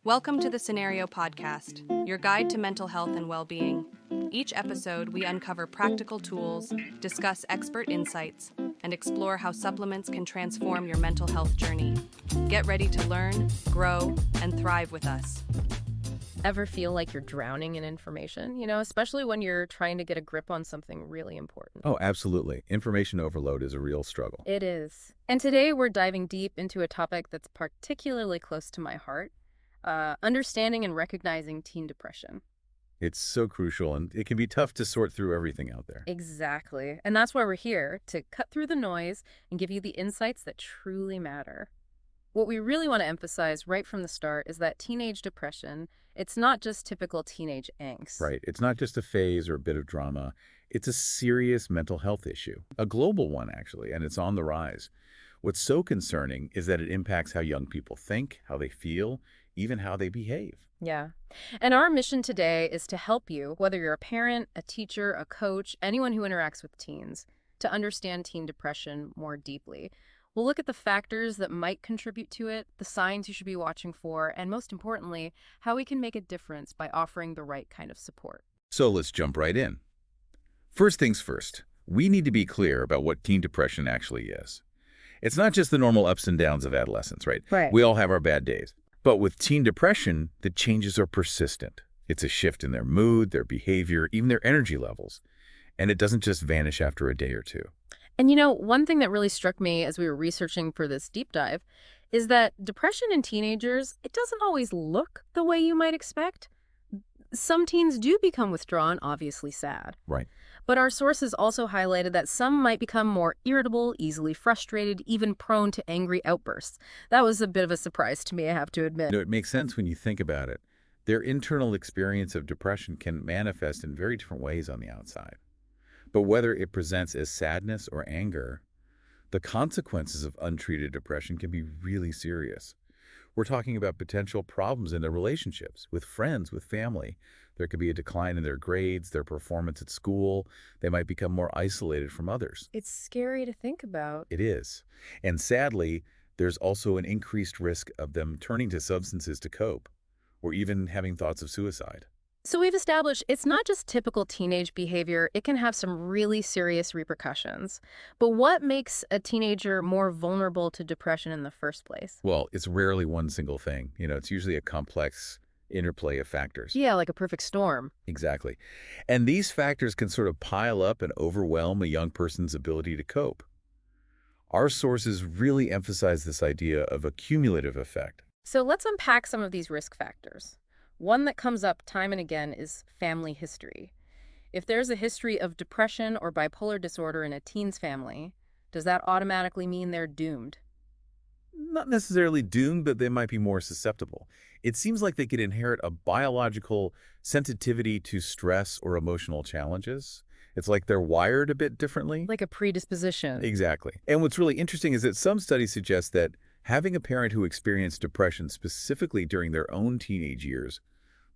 Welcome to the Cenario Podcast, your guide to mental health and well-being. Each episode, we uncover practical tools, discuss expert insights, and explore how supplements can transform your mental health journey. Get ready to learn, grow, and thrive with us. Ever feel like you're drowning in information, especially when you're trying to get a grip on something really important? Oh, absolutely. Information overload is a real struggle. It is. And today we're diving deep into a topic that's particularly close to my heart, understanding and recognizing teen depression. It's so crucial, and it can be tough to sort through everything out there. Exactly. And that's why we're here, to cut through the noise and give you the insights that truly matter. What we really want to emphasize right from the start is that teenage depression, it's not just typical teenage angst. Right. It's not just a phase or a bit of drama. It's a serious mental health issue, a global one, actually, and it's on the rise. What's so concerning is that it impacts how young people think, how they feel, even how they behave. Yeah. And our mission today is to help you, whether you're a parent, a teacher, a coach, anyone who interacts with teens, to understand teen depression more deeply. We'll look at the factors that might contribute to it, the signs you should be watching for, and most importantly, how we can make a difference by offering the right kind of support. So let's jump right in. First things first, we need to be clear about what teen depression actually is. It's not just the normal ups and downs of adolescence, right? Right. We all have our bad days. But with teen depression, the changes are persistent. It's a shift in their mood, their behavior, even their energy levels. And it doesn't just vanish after a day or two. And one thing that really struck me as we were researching for this deep dive is that depression in teenagers, it doesn't always look the way you might expect. Some teens do become withdrawn, obviously sad. Right. But our sources also highlighted that some might become more irritable, easily frustrated, even prone to angry outbursts. That was a bit of a surprise to me, I have to admit. It makes sense when you think about it. Their internal experience of depression can manifest in very different ways on the outside. But whether it presents as sadness or anger, the consequences of untreated depression can be really serious. We're talking about potential problems in their relationships, with friends, with family. There could be a decline in their grades, their performance at school. They might become more isolated from others. It's scary to think about. It is. And sadly, there's also an increased risk of them turning to substances to cope, or even having thoughts of suicide. So we've established it's not just typical teenage behavior. It can have some really serious repercussions. But what makes a teenager more vulnerable to depression in the first place? Well, it's rarely one single thing. It's usually a complex interplay of factors. Yeah, like a perfect storm. Exactly. And these factors can sort of pile up and overwhelm a young person's ability to cope. Our sources really emphasize this idea of a cumulative effect. So let's unpack some of these risk factors. One that comes up time and again is family history. If there's a history of depression or bipolar disorder in a teen's family, does that automatically mean they're doomed? Not necessarily doomed, but they might be more susceptible. It seems like they could inherit a biological sensitivity to stress or emotional challenges. It's like they're wired a bit differently. Like a predisposition. Exactly. And what's really interesting is that some studies suggest that having a parent who experienced depression specifically during their own teenage years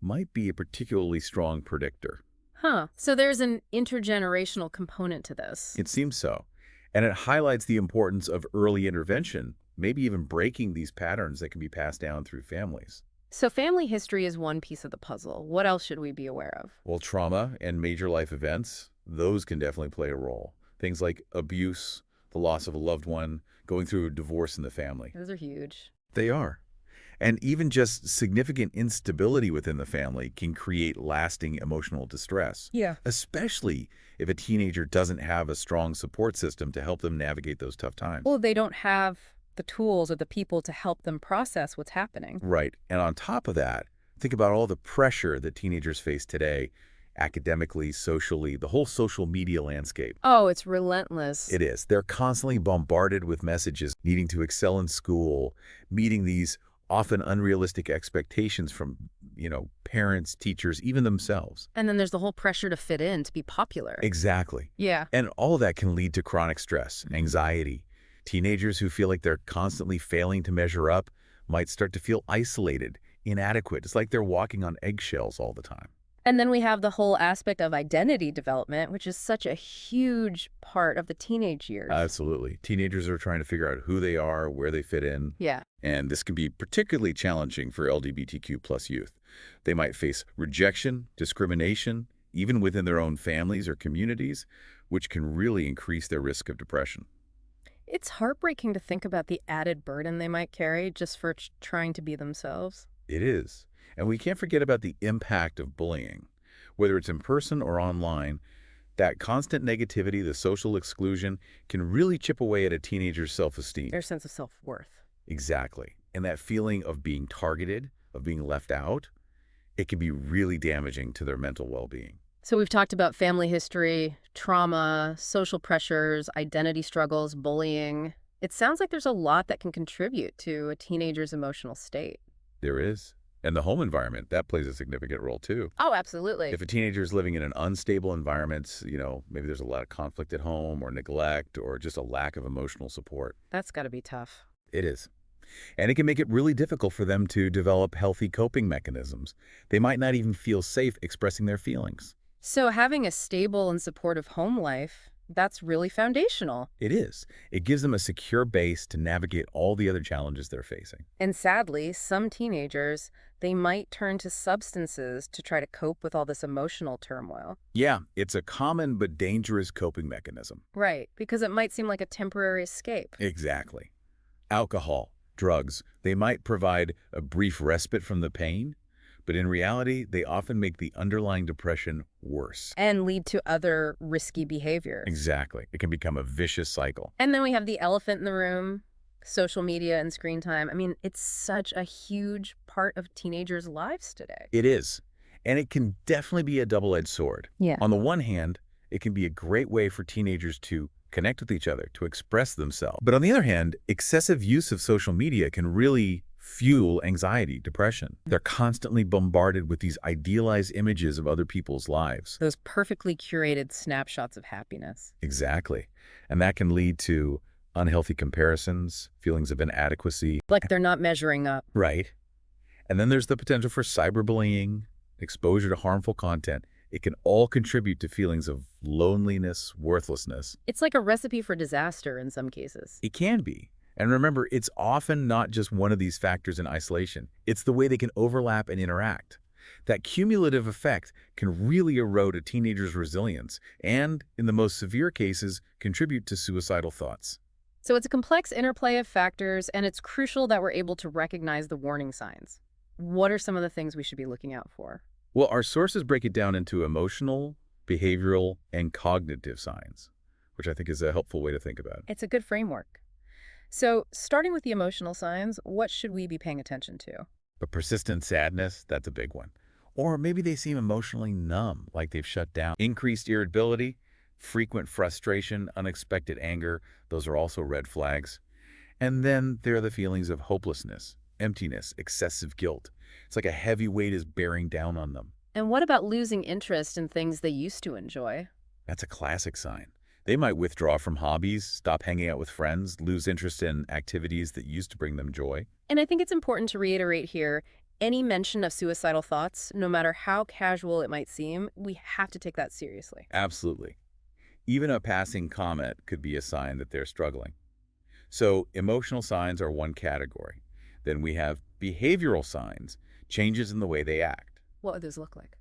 might be a particularly strong predictor. Huh. So there's an intergenerational component to this. It seems so. And it highlights the importance of early intervention, maybe even breaking these patterns that can be passed down through families. So family history is one piece of the puzzle. What else should we be aware of? Well, trauma and major life events, those can definitely play a role. Things like abuse, the loss of a loved one, going through a divorce in the family. Those are huge. They are. And even just significant instability within the family can create lasting emotional distress. Yeah. Especially if a teenager doesn't have a strong support system to help them navigate those tough times. Well, they don't have the tools or the people to help them process what's happening. Right. And on top of that, think about all the pressure that teenagers face today, academically, socially, the whole social media landscape. Oh, it's relentless. It is. They're constantly bombarded with messages needing to excel in school, meeting these often unrealistic expectations from, parents, teachers, even themselves. And then there's the whole pressure to fit in, to be popular. Exactly. Yeah. And all of that can lead to chronic stress, anxiety. Teenagers who feel like they're constantly failing to measure up might start to feel isolated, inadequate. It's like they're walking on eggshells all the time. And then we have the whole aspect of identity development, which is such a huge part of the teenage years. Absolutely. Teenagers are trying to figure out who they are, where they fit in. Yeah. And this can be particularly challenging for LGBTQ plus youth. They might face rejection, discrimination, even within their own families or communities, which can really increase their risk of depression. It's heartbreaking to think about the added burden they might carry just for trying to be themselves. It is. And we can't forget about the impact of bullying. Whether it's in person or online, that constant negativity, the social exclusion, can really chip away at a teenager's self-esteem. Their sense of self-worth. Exactly. And that feeling of being targeted, of being left out, it can be really damaging to their mental well-being. So we've talked about family history, trauma, social pressures, identity struggles, bullying. It sounds like there's a lot that can contribute to a teenager's emotional state. There is. And the home environment, that plays a significant role too. Oh, absolutely. If a teenager is living in an unstable environment, maybe there's a lot of conflict at home or neglect or just a lack of emotional support. That's got to be tough. It is. And it can make it really difficult for them to develop healthy coping mechanisms. They might not even feel safe expressing their feelings. So having a stable and supportive home life, that's really foundational. It is. It gives them a secure base to navigate all the other challenges they're facing. And sadly, some teenagers, they might turn to substances to try to cope with all this emotional turmoil. Yeah, it's a common but dangerous coping mechanism. Right, because it might seem like a temporary escape. Exactly. Alcohol, drugs, they might provide a brief respite from the pain, but in reality, they often make the underlying depression worse. And lead to other risky behaviors. Exactly. It can become a vicious cycle. And then we have the elephant in the room, social media and screen time. I mean, it's such a huge part of teenagers' lives today. It is. And it can definitely be a double-edged sword. Yeah. On the one hand, it can be a great way for teenagers to connect with each other, to express themselves. But on the other hand, excessive use of social media can really fuel anxiety, depression. They're constantly bombarded with these idealized images of other people's lives. Those perfectly curated snapshots of happiness. Exactly. And that can lead to unhealthy comparisons, feelings of inadequacy. Like they're not measuring up. Right. And then there's the potential for cyberbullying, exposure to harmful content. It can all contribute to feelings of loneliness, worthlessness. It's like a recipe for disaster in some cases. It can be. And remember, it's often not just one of these factors in isolation. It's the way they can overlap and interact. That cumulative effect can really erode a teenager's resilience and, in the most severe cases, contribute to suicidal thoughts. So it's a complex interplay of factors, and it's crucial that we're able to recognize the warning signs. What are some of the things we should be looking out for? Well, our sources break it down into emotional, behavioral, and cognitive signs, which I think is a helpful way to think about it. It's a good framework. So starting with the emotional signs, what should we be paying attention to? But persistent sadness, that's a big one. Or maybe they seem emotionally numb, like they've shut down. Increased irritability, frequent frustration, unexpected anger, those are also red flags. And then there are the feelings of hopelessness, emptiness, excessive guilt. It's like a heavy weight is bearing down on them. And what about losing interest in things they used to enjoy? That's a classic sign. They might withdraw from hobbies, stop hanging out with friends, lose interest in activities that used to bring them joy. And I think it's important to reiterate here, any mention of suicidal thoughts, no matter how casual it might seem, we have to take that seriously. Absolutely. Even a passing comment could be a sign that they're struggling. So emotional signs are one category. Then we have behavioral signs, changes in the way they act. What would those look like?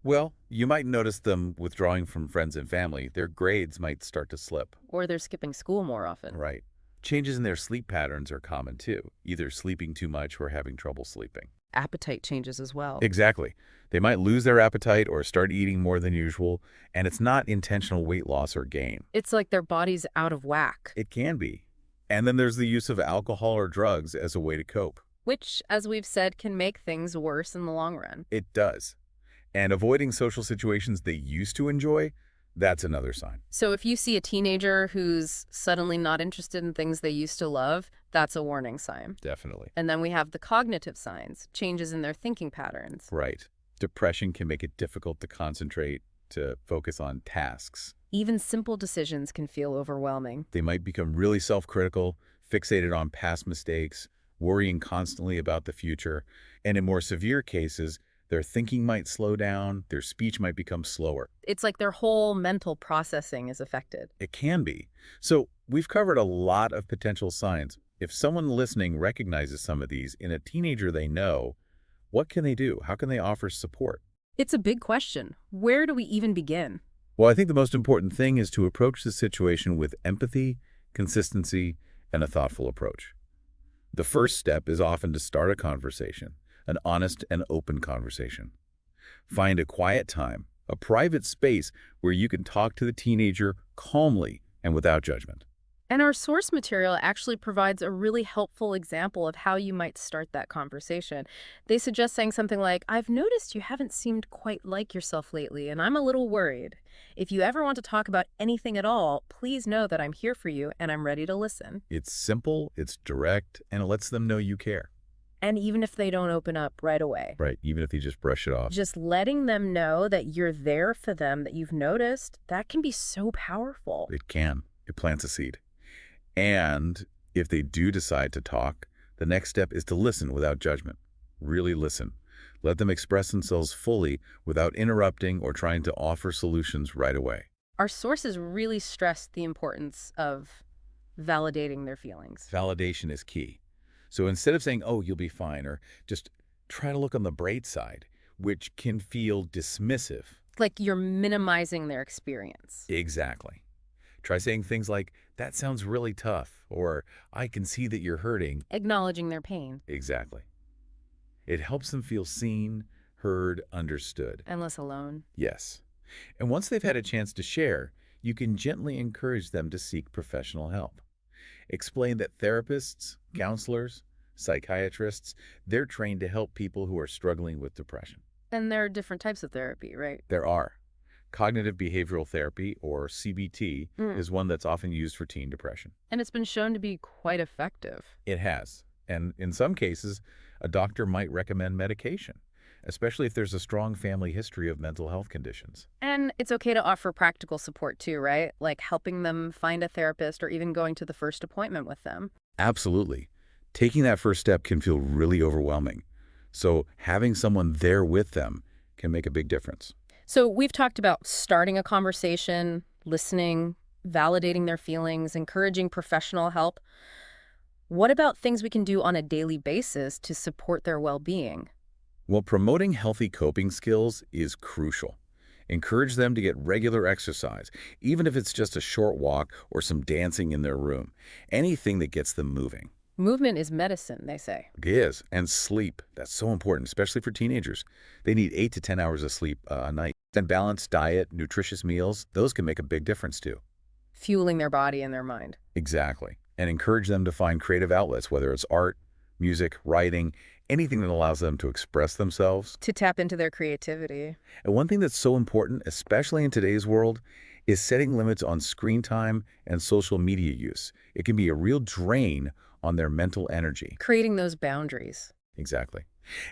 Well, you might notice them withdrawing from friends and family. Their grades might start to slip. Or they're skipping school more often. Right. Changes in their sleep patterns are common too, either sleeping too much or having trouble sleeping. Appetite changes as well. Exactly. They might lose their appetite or start eating more than usual, and it's not intentional weight loss or gain. It's like their body's out of whack. It can be. And then there's the use of alcohol or drugs as a way to cope. Which, as we've said, can make things worse in the long run. It does. And avoiding social situations they used to enjoy, that's another sign. So if you see a teenager who's suddenly not interested in things they used to love, that's a warning sign. Definitely. And then we have the cognitive signs, changes in their thinking patterns. Right. Depression can make it difficult to concentrate, to focus on tasks. Even simple decisions can feel overwhelming. They might become really self-critical, fixated on past mistakes, worrying constantly about the future, and in more severe cases, Their thinking might slow down, their speech might become slower. It's like their whole mental processing is affected. It can be. So we've covered a lot of potential signs. If someone listening recognizes some of these in a teenager they know, what can they do? How can they offer support? It's a big question. Where do we even begin? Well, I think the most important thing is to approach the situation with empathy, consistency, and a thoughtful approach. The first step is often to start a conversation, an honest and open conversation. Find a quiet time, a private space where you can talk to the teenager calmly and without judgment. And our source material actually provides a really helpful example of how you might start that conversation. They suggest saying something like, "I've noticed you haven't seemed quite like yourself lately, and I'm a little worried. If you ever want to talk about anything at all, please know that I'm here for you and I'm ready to listen." It's simple, it's direct, and it lets them know you care. And even if they don't open up right away. Right, even if you just brush it off. Just letting them know that you're there for them, that you've noticed, that can be so powerful. It can. It plants a seed. And if they do decide to talk, the next step is to listen without judgment. Really listen. Let them express themselves fully without interrupting or trying to offer solutions right away. Our sources really stressed the importance of validating their feelings. Validation is key. So instead of saying, "Oh, you'll be fine," or just try to look on the bright side, which can feel dismissive. Like you're minimizing their experience. Exactly. Try saying things like, "That sounds really tough," or "I can see that you're hurting." Acknowledging their pain. Exactly. It helps them feel seen, heard, understood. And less alone. Yes. And once they've had a chance to share, you can gently encourage them to seek professional help. Explain that therapists, counselors, psychiatrists, they're trained to help people who are struggling with depression. And there are different types of therapy, right? There are. Cognitive behavioral therapy, or CBT, is one that's often used for teen depression. And it's been shown to be quite effective. It has. And in some cases, a doctor might recommend medication, especially if there's a strong family history of mental health conditions. And it's okay to offer practical support too, right? Like helping them find a therapist or even going to the first appointment with them. Absolutely. Taking that first step can feel really overwhelming. So having someone there with them can make a big difference. So we've talked about starting a conversation, listening, validating their feelings, encouraging professional help. What about things we can do on a daily basis to support their well-being? Well, promoting healthy coping skills is crucial. Encourage them to get regular exercise, even if it's just a short walk or some dancing in their room. Anything that gets them moving. Movement is medicine, they say. It is. And sleep. That's so important, especially for teenagers. They need 8 to 10 hours of sleep a night. And balanced diet, nutritious meals, those can make a big difference too. Fueling their body and their mind. Exactly. And encourage them to find creative outlets, whether it's art, music, writing, anything that allows them to express themselves. To tap into their creativity. And one thing that's so important, especially in today's world, is setting limits on screen time and social media use. It can be a real drain on their mental energy. Creating those boundaries. Exactly.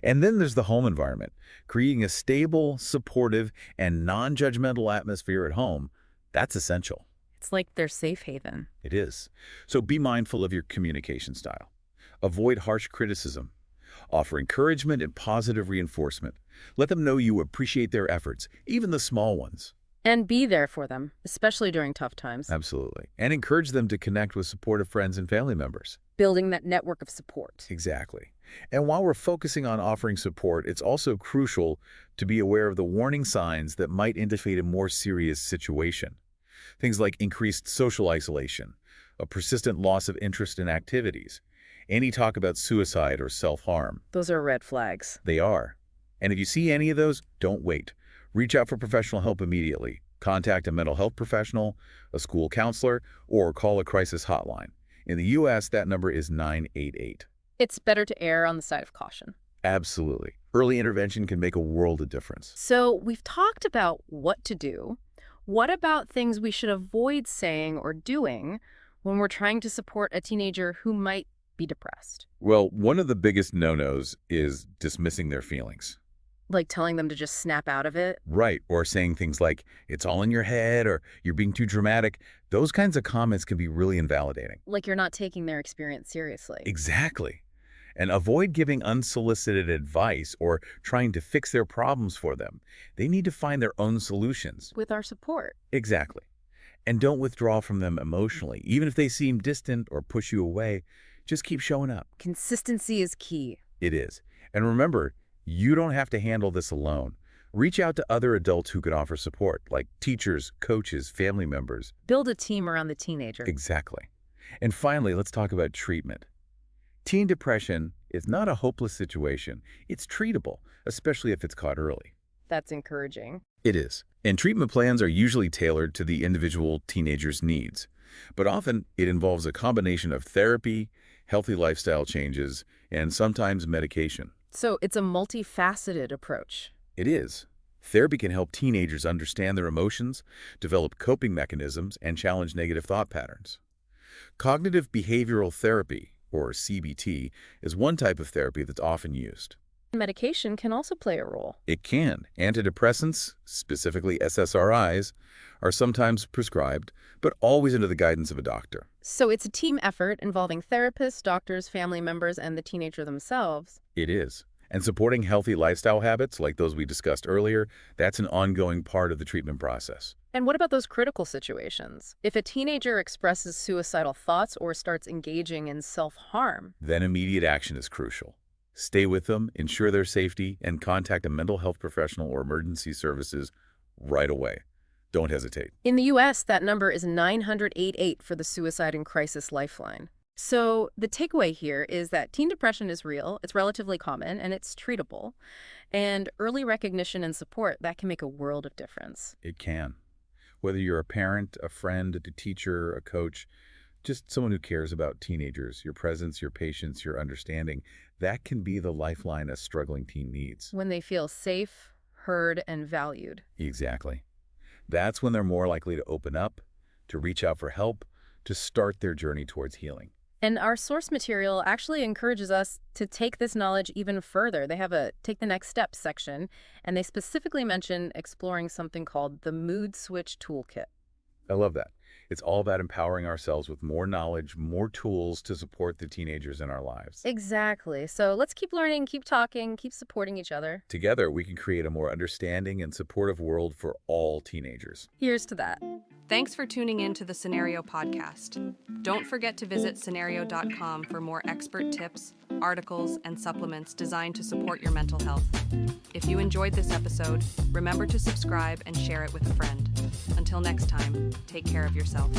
And then there's the home environment. Creating a stable, supportive, and non-judgmental atmosphere at home, that's essential. It's like their safe haven. It is. So be mindful of your communication style. Avoid harsh criticism. Offer encouragement and positive reinforcement. Let them know you appreciate their efforts, even the small ones. And be there for them, especially during tough times. Absolutely. And encourage them to connect with supportive friends and family members. Building that network of support. Exactly. And while we're focusing on offering support, it's also crucial to be aware of the warning signs that might indicate a more serious situation. Things like increased social isolation, a persistent loss of interest in activities, any talk about suicide or self-harm. Those are red flags. They are. And if you see any of those, don't wait. Reach out for professional help immediately. Contact a mental health professional, a school counselor, or call a crisis hotline. In the U.S., that number is 988. It's better to err on the side of caution. Absolutely. Early intervention can make a world of difference. So we've talked about what to do. What about things we should avoid saying or doing when we're trying to support a teenager who might be depressed? Well, one of the biggest no-nos is dismissing their feelings. Like telling them to just snap out of it? Right, or saying things like, "It's all in your head," or "You're being too dramatic." Those kinds of comments can be really invalidating. Like you're not taking their experience seriously. Exactly. And avoid giving unsolicited advice or trying to fix their problems for them. They need to find their own solutions. With our support. Exactly. And don't withdraw from them emotionally. Even if they seem distant or push you away, just keep showing up. Consistency is key. It is. And remember, you don't have to handle this alone. Reach out to other adults who can offer support, like teachers, coaches, family members. Build a team around the teenager. Exactly. And finally, let's talk about treatment. Teen depression is not a hopeless situation. It's treatable, especially if it's caught early. That's encouraging. It is. And treatment plans are usually tailored to the individual teenager's needs. But often, it involves a combination of therapy, healthy lifestyle changes, and sometimes medication. So it's a multifaceted approach. It is. Therapy can help teenagers understand their emotions, develop coping mechanisms, and challenge negative thought patterns. Cognitive behavioral therapy, or CBT, is one type of therapy that's often used. Medication can also play a role. It can. Antidepressants, specifically SSRIs, are sometimes prescribed, but always under the guidance of a doctor. So it's a team effort involving therapists, doctors, family members, and the teenager themselves. It is. And supporting healthy lifestyle habits, like those we discussed earlier, that's an ongoing part of the treatment process. And what about those critical situations? If a teenager expresses suicidal thoughts or starts engaging in self-harm, then immediate action is crucial. Stay with them, ensure their safety, and contact a mental health professional or emergency services right away. Don't hesitate. In the U.S., that number is 988 for the Suicide and Crisis Lifeline. So the takeaway here is that teen depression is real, it's relatively common, and it's treatable. And early recognition and support, that can make a world of difference. It can. Whether you're a parent, a friend, a teacher, a coach, just someone who cares about teenagers, your presence, your patience, your understanding, that can be the lifeline a struggling teen needs. When they feel safe, heard, and valued. Exactly. That's when they're more likely to open up, to reach out for help, to start their journey towards healing. And our source material actually encourages us to take this knowledge even further. They have a Take the Next Step section, and they specifically mention exploring something called the Mood Switch Toolkit. I love that. It's all about empowering ourselves with more knowledge, more tools to support the teenagers in our lives. Exactly. So let's keep learning, keep talking, keep supporting each other. Together, we can create a more understanding and supportive world for all teenagers. Here's to that. Thanks for tuning in to the Cenario Podcast. Don't forget to visit Cenario.com for more expert tips, articles, and supplements designed to support your mental health. If you enjoyed this episode, remember to subscribe and share it with a friend. Until next time, take care of yourself.